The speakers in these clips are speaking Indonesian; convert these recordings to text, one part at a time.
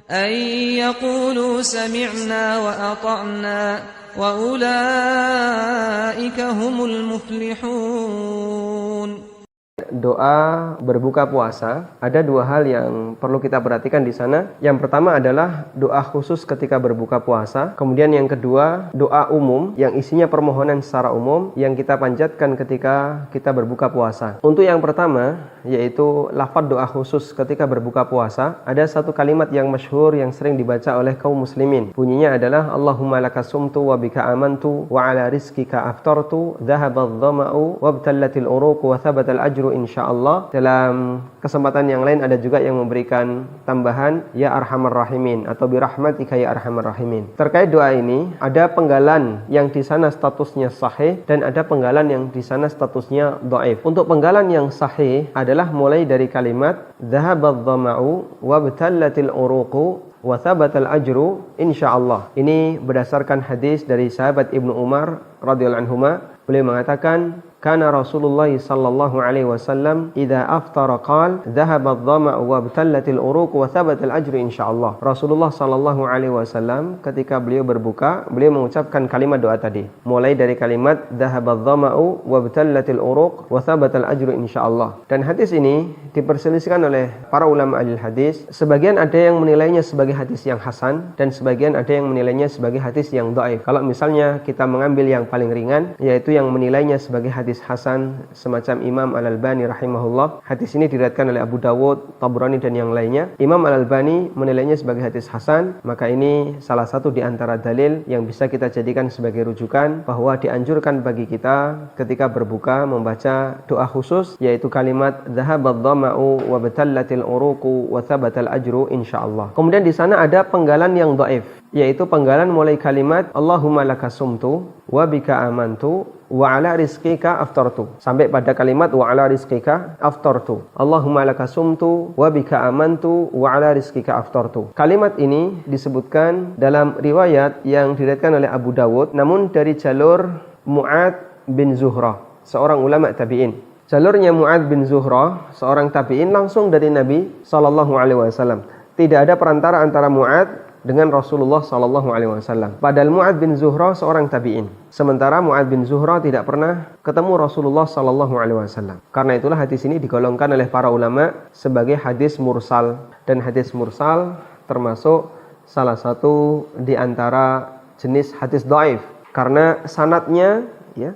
أن يقولوا سمعنا وأطعنا وأولئك هم المفلحون. Doa berbuka puasa, ada dua hal yang perlu kita perhatikan di sana. Yang pertama adalah doa khusus ketika berbuka puasa. Kemudian yang kedua, doa umum yang isinya permohonan secara umum yang kita panjatkan ketika kita berbuka puasa. Untuk yang pertama, yaitu lafaz doa khusus ketika berbuka puasa, ada satu kalimat yang masyhur yang sering dibaca oleh kaum muslimin. Bunyinya adalah Allahumma lakasumtu wa bika amantu wa ala rizkika aftartu dhahabadh dhama'u wabtallatil uruq wa thabatal ajru insyaallah. Dalam kesempatan yang lain ada juga yang memberikan tambahan ya arhamar rahimin atau birahmatika ya arhamar rahimin. Terkait doa ini ada penggalan yang di sana statusnya sahih dan ada penggalan yang di sana statusnya dhaif. Untuk penggalan yang sahih adalah mulai dari kalimat dhahabadh dhama'u wabtallatil uruq wa thabatal ajru insyaallah. Ini berdasarkan hadis dari sahabat Ibnu Umar radhiyallahu anhuma. Beliau mengatakan kana Rasulullah sallallahu alaihi wasallam idza aftara qala dhahaba adh-dhama'u wa btallatil uruq wa thabata al-ajru insyaallah. Rasulullah sallallahu alaihi wasallam ketika beliau berbuka, beliau mengucapkan kalimat doa tadi. Mulai dari kalimat dhahaba adh-dhama'u wa btallatil uruq wa thabata al-ajru insyaallah. Dan hadis ini diperselisihkan oleh para ulama ahli hadis. Sebagian ada yang menilainya sebagai hadis yang hasan dan sebagian ada yang menilainya sebagai hadis yang dhaif. Kalau misalnya kita mengambil yang paling ringan, yaitu yang menilainya sebagai hadis hasan semacam Imam Al-Albani rahimahullah. Hadis ini diriwayatkan oleh Abu Dawud, Tabrani dan yang lainnya. Imam Al-Albani menilainya sebagai hadis hasan, maka ini salah satu di antara dalil yang bisa kita jadikan sebagai rujukan bahwa dianjurkan bagi kita ketika berbuka membaca doa khusus, yaitu kalimat dhahabadh dhama'u wa batallatil uruqu wa thabatal ajru insyaallah. Kemudian di sana ada penggalan yang dhaif, yaitu penggalan mulai kalimat Allahumma lakasumtu wa bika amantu wa ala rizqika aftartu sampai pada kalimat wa ala rizqika aftartu. Allahumma lakasumtu wa bika amantu wa ala rizqika aftartu. Kalimat ini disebutkan dalam riwayat yang diriwayatkan oleh Abu Dawud, namun dari jalur Mu'adz bin Zuhrah, seorang ulama tabi'in. Jalurnya Mu'adz bin Zuhrah, seorang tabi'in, langsung dari Nabi sallallahu alaihi wasallam. Tidak ada perantara antara Mu'adz dengan Rasulullah sallallahu alaihi wasallam. Padahal Mu'adz bin Zuhrah seorang tabi'in. Sementara Mu'adz bin Zuhrah tidak pernah ketemu Rasulullah sallallahu alaihi wasallam. Karena itulah hadis ini digolongkan oleh para ulama sebagai hadis mursal, dan hadis mursal termasuk salah satu di antara jenis hadis dhaif karena sanadnya, ya,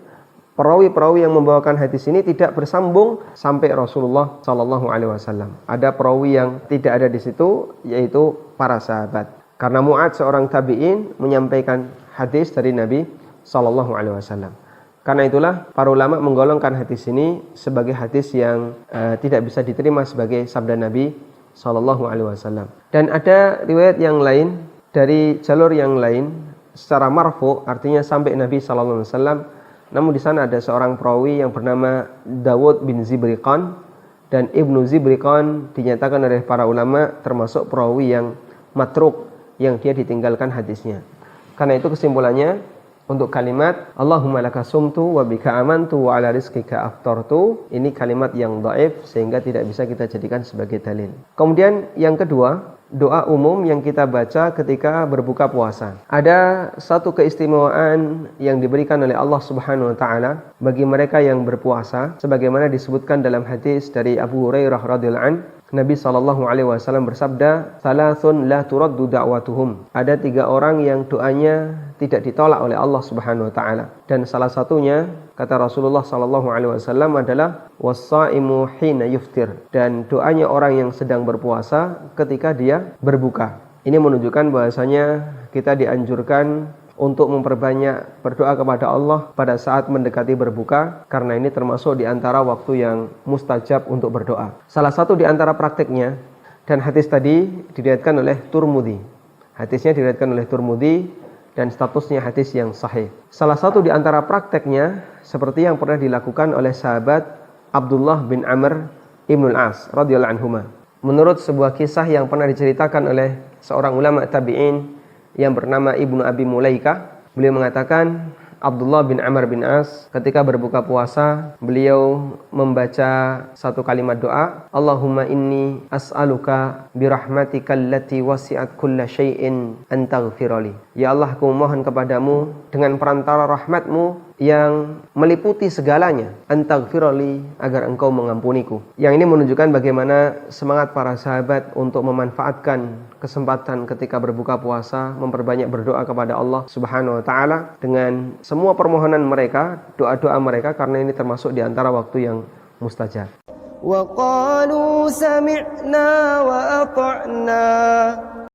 perawi-perawi yang membawakan hadis ini tidak bersambung sampai Rasulullah sallallahu alaihi wasallam. Ada perawi yang tidak ada di situ, yaitu para sahabat. Karena Mu'adz seorang tabi'in menyampaikan hadis dari Nabi sallallahu alaihi wasallam. Karena itulah para ulama menggolongkan hadis ini sebagai hadis yang tidak bisa diterima sebagai sabda Nabi sallallahu alaihi wasallam. Dan ada riwayat yang lain dari jalur yang lain secara marfu, artinya sampai Nabi sallallahu alaihi wasallam. Namun di sana ada seorang perawi yang bernama Dawud bin Zibriqan, dan Ibnu Zibriqan dinyatakan oleh para ulama termasuk perawi yang matruk, yang dia ditinggalkan hadisnya. Karena itu kesimpulannya untuk kalimat Allahumma lakasumtu wa bika amantu wa ala rizqika aftartu, ini kalimat yang dhaif sehingga tidak bisa kita jadikan sebagai dalil. Kemudian yang kedua, doa umum yang kita baca ketika berbuka puasa. Ada satu keistimewaan yang diberikan oleh Allah Subhanahu wa taala bagi mereka yang berpuasa, sebagaimana disebutkan dalam hadis dari Abu Hurairah radhiyallahu anhu. Nabi sallallahu alaihi wasallam bersabda, "Thalathun la turaddu da'watuhum." Ada 3 orang yang doanya tidak ditolak oleh Allah Subhanahu wa taala. Dan salah satunya, kata Rasulullah sallallahu alaihi wasallam, adalah was-shaimu hina yuftir. Dan doanya orang yang sedang berpuasa ketika dia berbuka. Ini menunjukkan bahwasanya kita dianjurkan untuk memperbanyak berdoa kepada Allah pada saat mendekati berbuka, karena ini termasuk di antara waktu yang mustajab untuk berdoa. Salah satu di antara praktiknya, dan hadis tadi diriwayatkan oleh Tirmidzi. Hadisnya diriwayatkan oleh Tirmidzi dan statusnya hadis yang sahih. Salah satu di antara praktiknya seperti yang pernah dilakukan oleh sahabat Abdullah bin Amr Ibnul As radhiyallahu anhuma. Menurut sebuah kisah yang pernah diceritakan oleh seorang ulama tabi'in yang bernama Ibnu Abi Mulaikah, beliau mengatakan, Abdullah bin Amr bin As ketika berbuka puasa, beliau membaca satu kalimat doa, Allahumma inni as'aluka birahmatika allati wasi'at kulla syai'in an taghfirali. Ya Allah, aku mohon kepadamu dengan perantara rahmatmu yang meliputi segalanya, antaghfirli, agar engkau mengampuniku. Yang ini menunjukkan bagaimana semangat para sahabat untuk memanfaatkan kesempatan ketika berbuka puasa, memperbanyak berdoa kepada Allah Subhanahu wa taala dengan semua permohonan mereka, doa-doa mereka, karena ini termasuk di antara waktu yang mustajab. Wa qalu sami'na wa ata'na